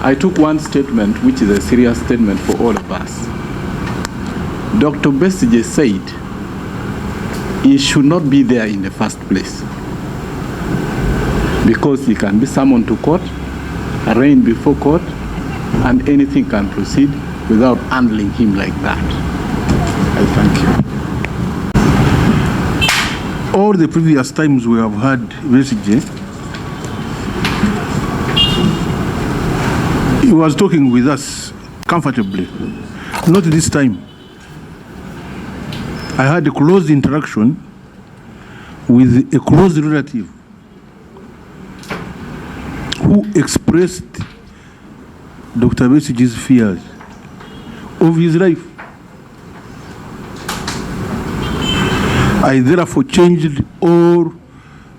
I took one statement, which is a serious statement for all of us. Dr. Besigye said he should not be there in the first place because he can be summoned to court, arraigned before court, and anything can proceed without handling him like that. I thank you. All the previous times we have had Besigye, he was talking with us comfortably. Not this time. I had a close interaction with a close relative who expressed Dr. Besigye's fears of his life. I therefore changed all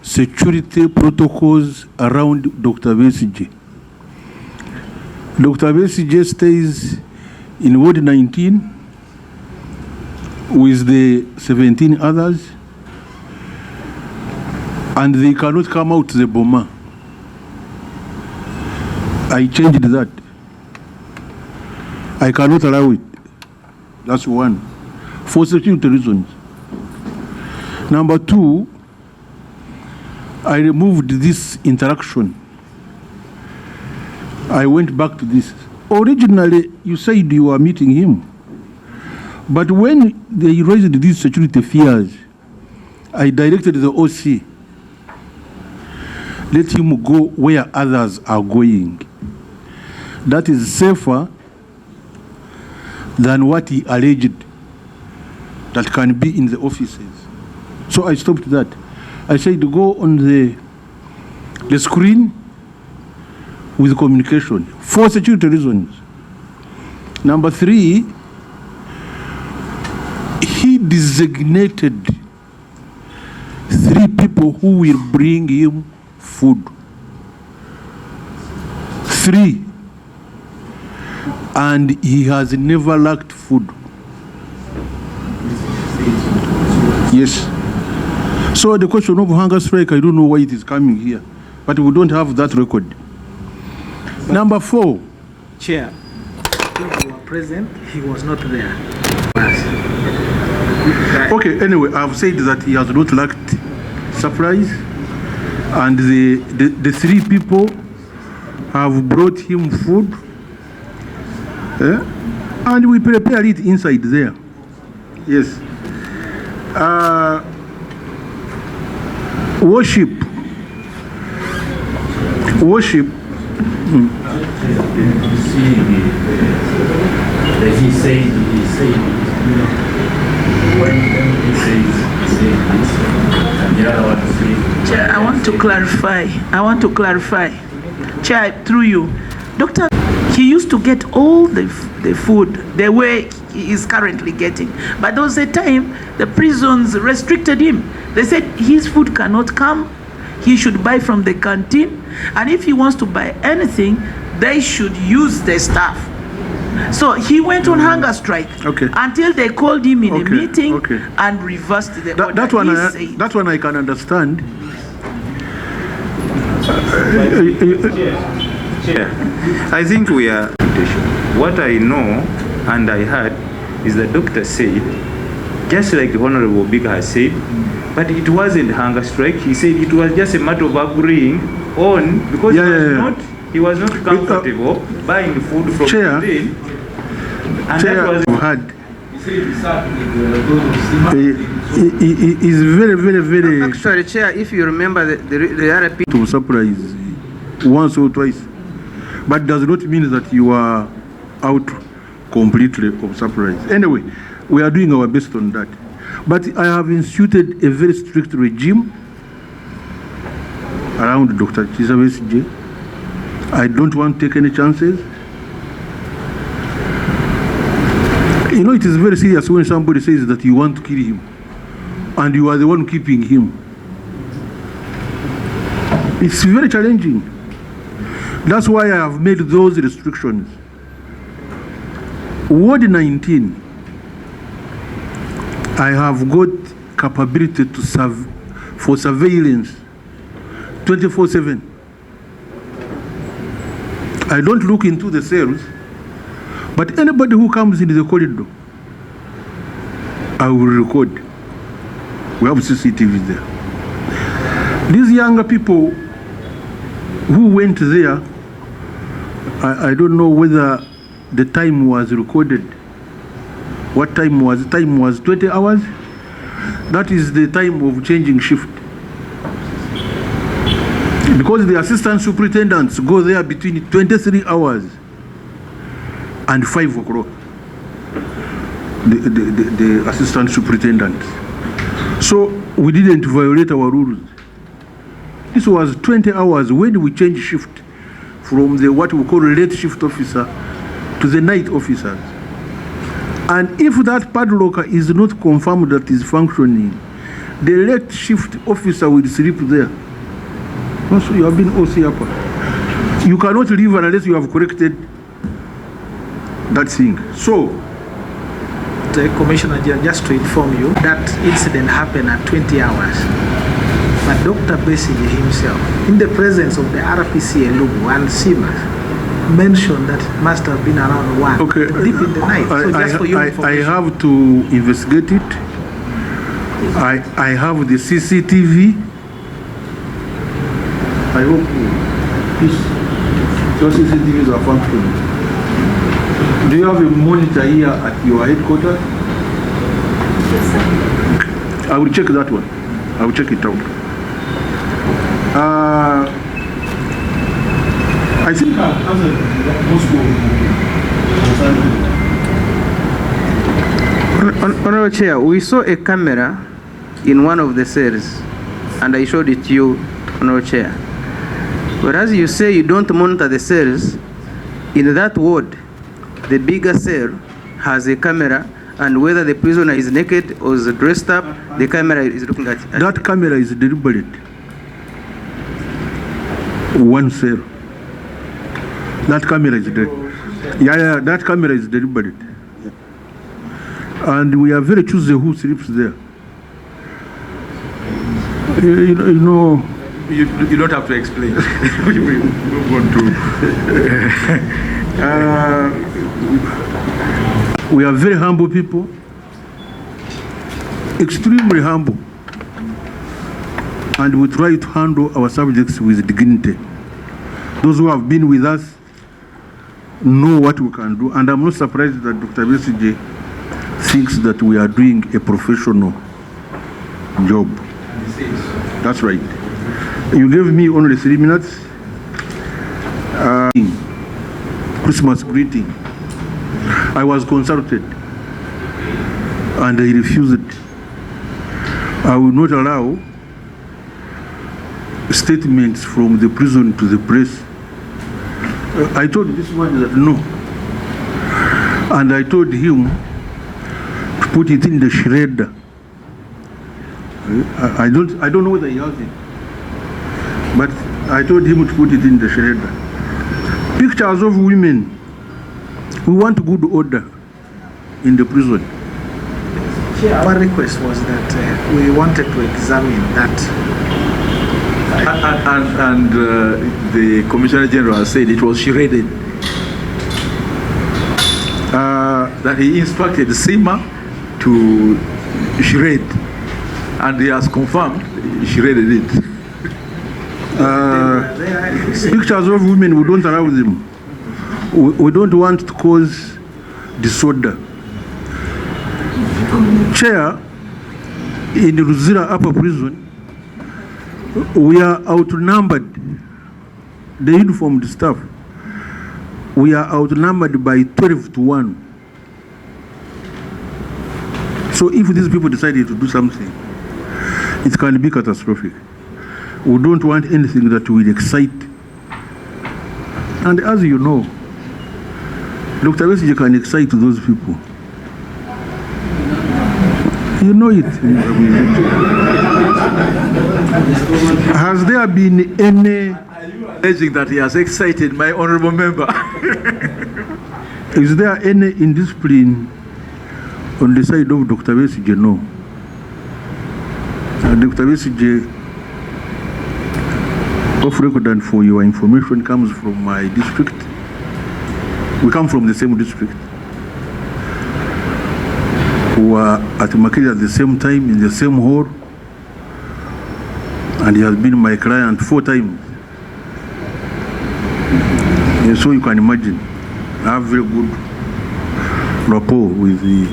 security protocols around Dr. Besigye. Dr. Besigye stays in Ward 19 with the 17 others, and they cannot come out the Boma. I changed that. I cannot allow it. That's one. For security reasons. Number two, I removed this interaction. I went back to this. Originally, you said you were meeting him. But when they raised these security fears, I directed the OC, let him go where others are going. That is safer than what he alleged that can be in the offices. So I stopped that. I said go on the screen with communication for security reasons. Number three, he designated 3 people who will bring him food. 3. And he has never lacked food. Yes. So the question of hunger strike, I don't know why it is coming here, but we don't have that record. Number 4. Chair, if you were present, he was not there. Okay, anyway, I've said that he has not lacked supplies, and the 3 people have brought him food, and we prepare it inside there. Yes. Worship. He said, when he says this, and the other one says. Chair, I want to clarify. Chair, through you. Doctor, he used to get all the food the way he is currently getting. But there was a time the prisons restricted him. They said his food cannot come. He should buy from the canteen. And if he wants to buy anything, they should use the staff. So he went on hunger strike until they called him in a meeting and reversed the order. That one I can understand. I think we are. What I know and I heard is the doctor said, just like the Honorable Big has said, but it wasn't hunger strike. He said it was just a matter of agreeing on because he was not comfortable buying food from within. And that was had. Is very. Actually, Chair, if you remember the other people to surprise once or twice, but does not mean that you are out completely of surprise. Anyway, we are doing our best on that. But I have instituted a very strict regime around Dr. Besigye. I don't want to take any chances. You know, it is very serious when somebody says that you want to kill him and you are the one keeping him. It's very challenging. That's why I have made those restrictions. Ward 19, I have got capability to serve for surveillance 24/7. I don't look into the cells, but anybody who comes in the corridor, I will record. We have CCTV there. These younger people who went there, I don't know whether the time was recorded. What time was? The time was 20 hours. That is the time of changing shift. Because the assistant superintendents go there between 23 hours and 5 o'clock. The assistant superintendents. So we didn't violate our rules. This was 20 hours when we changed shift from the what we call late shift officer to the night officers. And if that padlock is not confirmed that is functioning, the late shift officer will sleep there. Also, you have been OC upper. You cannot leave unless you have corrected that thing. So, The Commissioner, just to inform you, that incident happened at 20 hours. But Dr. Besigye himself, in the presence of the RPC Elugu and CIMA, mentioned that it must have been around 1, okay, deep in the night. So just for your I information. have to investigate it. I have the CCTV. I hope your CCTVs are functioning. Do you have a monitor here at your headquarters? I will check that one. I will check it out. I think I've answered most Honorable Chair, we saw a camera in one of the cells, and I showed it to you, Honorable Chair. Whereas you say you don't monitor the cells, in that ward, the bigger cell has a camera, and whether the prisoner is naked or is dressed up, the camera is looking at it. that camera is deliberate. One cell. That camera is yeah, that camera is deliberate. And we are very choosy who sleeps there. You know. You don't have to explain. We move on to. We are very humble people, extremely humble, and we try to handle our subjects with dignity. Those who have been with us know what we can do, and I'm not surprised that Dr. Besigye thinks that we are doing a professional job. That's right. You gave me only 3 minutes. Christmas greeting. I was consulted and I refused. I will not allow statements from the prison to the press. I told this one that no. And I told him to put it in the shredder. I don't know whether he has it. But I told him to put it in the shredder. Pictures of women. We want good order in the prison. Our request was that we wanted to examine that. And the Commissioner General said it was shredded. That he instructed CIMA to shred, and he has confirmed he shredded it. Pictures of women, we don't allow them. We don't want to cause disorder. Chair, in Ruzira Upper Prison, we are outnumbered, the uniformed staff. We are outnumbered by 12 to 1. So if these people decided to do something, it can be catastrophic. We don't want anything that will excite. And as you know, Dr. Besigye can excite those people. You know it. Has there been any Alleging that he has excited my honorable member. Is there any indiscipline on the side of Dr. Besigye? No. Dr. Besigye, off record and for your information, comes from my district. We come from the same district. We were at Makere at the same time, in the same hall. And he has been my client 4 times. And so you can imagine, I have very good rapport with the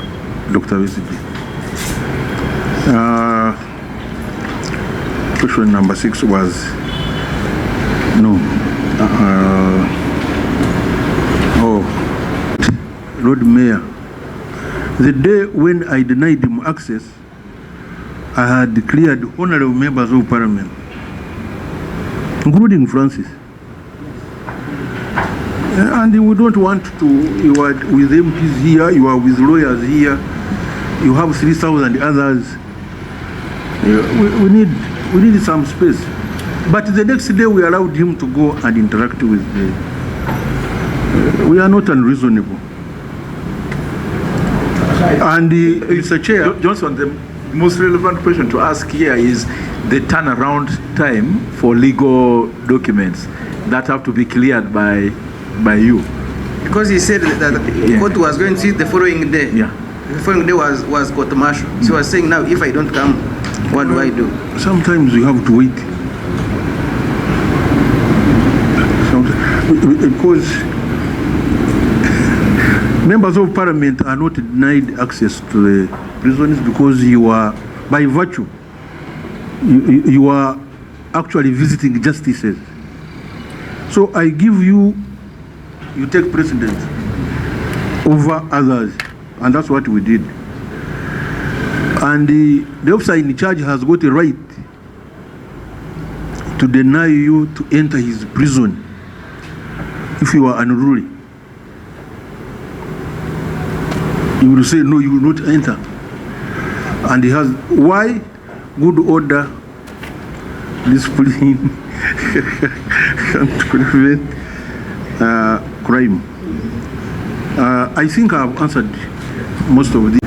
Dr. Besigye. Question number 6 was, Lord Mayor, the day when I denied him access, I had declared honorable members of parliament, including Francis. And we don't want to, you are with MPs here, you are with lawyers here, you have 3,000 others. We need some space. But the next day we allowed him to go and interact with the, we are not unreasonable. And Mr. Chair, Johnson, the most relevant question to ask here is the turnaround time for legal documents that have to be cleared by you. Because he said that the court was going to see the following day. Yeah. The following day was court martial. So I was saying, now if I don't come, what do I do? sometimes you have to wait. Because members of parliament are not denied access to the prisons because you are, by virtue, you are actually visiting justices. So I give you, you take precedence over others, and that's what we did. And the officer in charge has got a right to deny you to enter his prison if you are unruly. You will say, no, you will not enter. And he has, why? Good order, discipline, and to prevent crime. I think I have answered most of the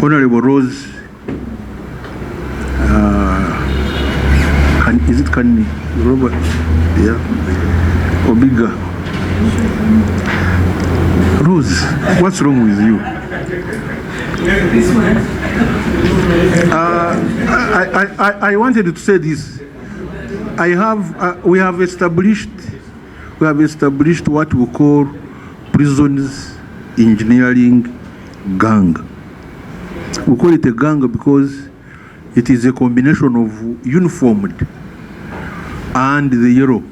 Honorable Rose. Is it Kani? Robert? Yeah. Obiga. Rose, what's wrong with you? I wanted to say this. We have established what we call prisons engineering gang. We call it a gang because it is a combination of uniformed and the yellow,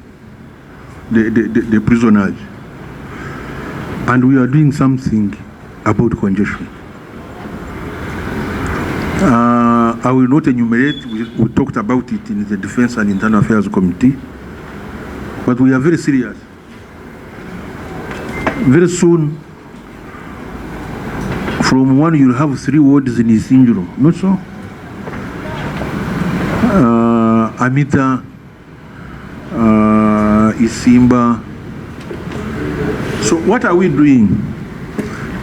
the prisoners. And we are doing something about congestion. I will not enumerate, we talked about it in the Defense and Internal Affairs Committee, but we are very serious. Very soon, from one you'll have 3 wards in Isingiro, not so? Amita, Isimba. So what are we doing?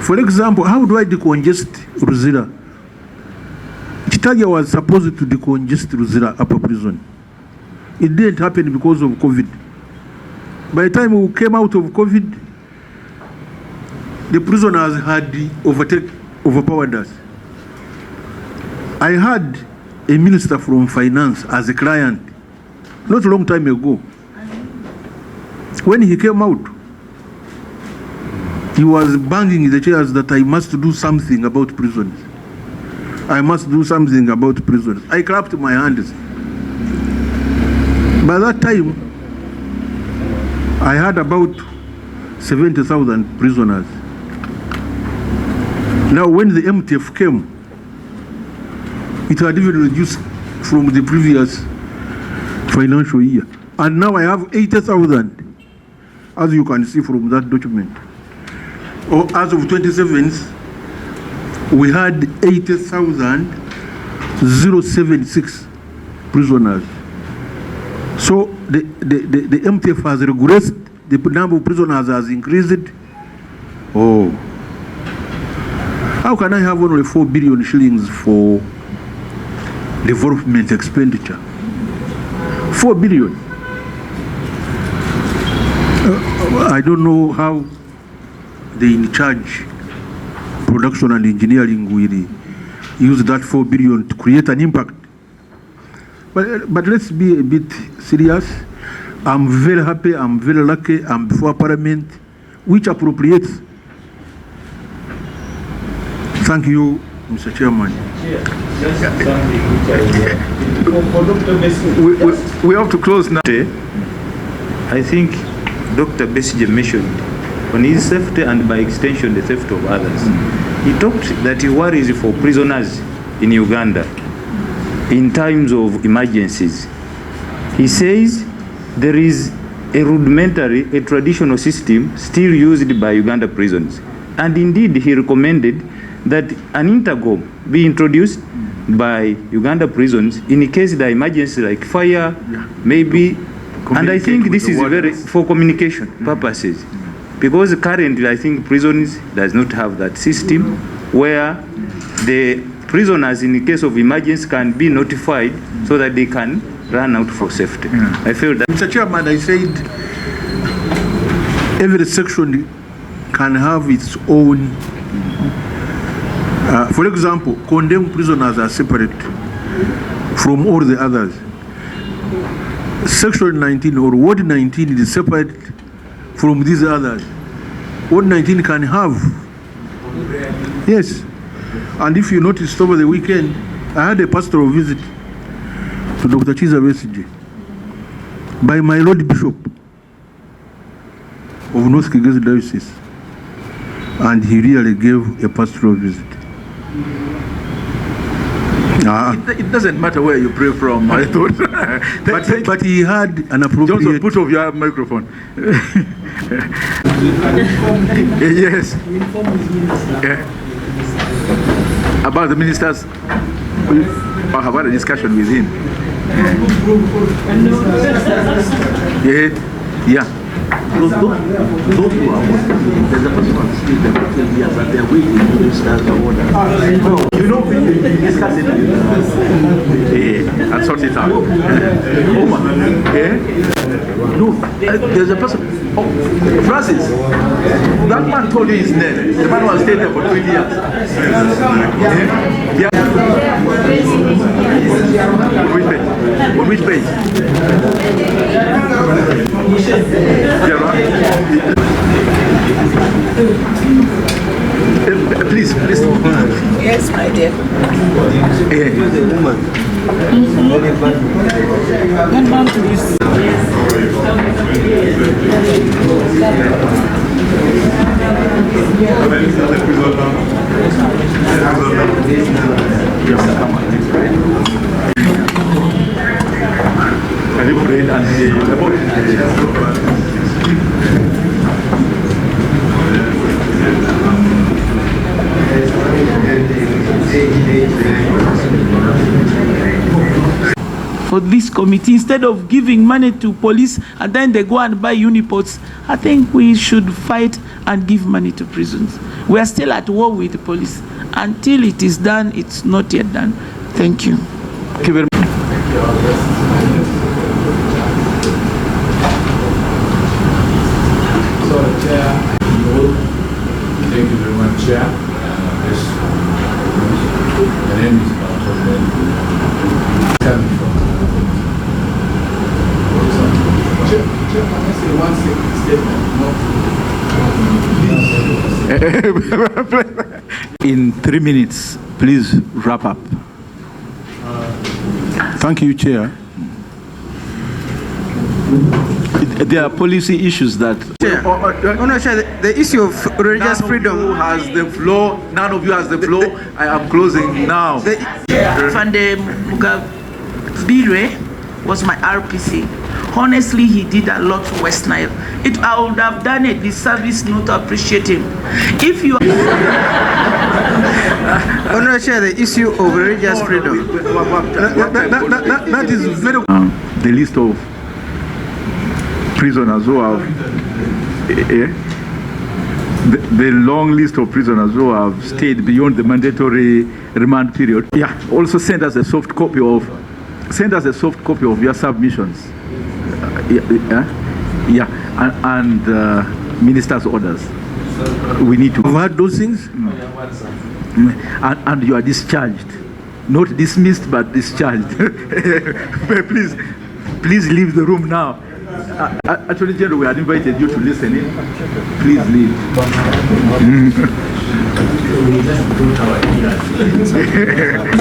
For example, how do I decongest Ruzira? Chitagia was supposed to decongest Ruzira upper prison. It didn't happen because of COVID. By the time we came out of COVID, the prisoners had overpowered us. I had a minister from finance as a client not a long time ago. When he came out, he was banging the chairs that I must do something about prisons. I must do something about prisons. I clapped my hands. By that time, I had about 70,000 prisoners. Now, when the MTF came, it had even reduced from the previous financial year. And now I have 80,000, as you can see from that document. Or as of 27th, we had 80,076 prisoners. So the MTF has regressed, the number of prisoners has increased. Oh. How can I have only 4 billion shillings for development expenditure? 4 billion. I don't know how the in charge production and engineering will use that 4 billion to create an impact. But let's be a bit serious. I'm very happy, I'm very lucky, I'm before Parliament, which appropriates. Thank you, Mr. Chairman. We have to close now. I think Dr. Besigye mentioned on his safety and by extension the safety of others. He talked that he worries for prisoners in Uganda in times of emergencies. He says there is a rudimentary, a traditional system still used by Uganda prisons. And indeed, he recommended that an intercom be introduced by Uganda prisons in case the emergency like fire, maybe. And I think this is very for communication purposes. Because currently, I think prisons does not have that system where the prisoners in case of emergency can be notified so that they can run out for safety. I feel that. Mr. Chairman, I said every section can have its own. For example, condemned prisoners are separate from all the others. Section 19 or Ward 19 is separate from these others. Ward 19 can have. Yes. And if you noticed over the weekend, I had a pastoral visit to Dr. Besigye by my Lord Bishop of North Kigezi Diocese. And he really gave a pastoral visit. It doesn't matter where you pray from, I thought. but he had an appropriate... Johnson, put off your microphone. Yes. About the ministers, we have had a discussion with him. Yeah. Those who are there's a person on the street that will tell me that they're waiting to start the order. You know, we discuss it. And sort it out. No, there's a person. Oh, Francis, that man told you his name. The man was staying there for 20 years. Yeah. On which page? Please. Yes, my dear. One man, please. For this committee, instead of giving money to police and then they go and buy unipods, I think we should fight and give money to prisons. We are still at war with the police. Until it is done, it's not yet done. Thank you. Thank you very much. So, Chair, thank you very much, Chair. My name is In 3 minutes, please wrap up. Thank you, Chair. There are policy issues that... The issue of religious freedom... None of you has the floor. None of you has the floor. I am closing now. Fande Mugabire was my RPC. Honestly, he did a lot for West Nile. I would have done a disservice not to appreciate him. If you... Honorable Chair, the issue of religious freedom. That is very... the list of prisoners who have... the long list of prisoners who have stayed beyond the mandatory remand period. Yeah, also send us a soft copy of your submissions. And minister's orders. we need to. You've heard those things? And you are discharged. Not dismissed, but discharged. Please leave the room now. Attorney General, we had invited you to listen in. Please leave. We just brought our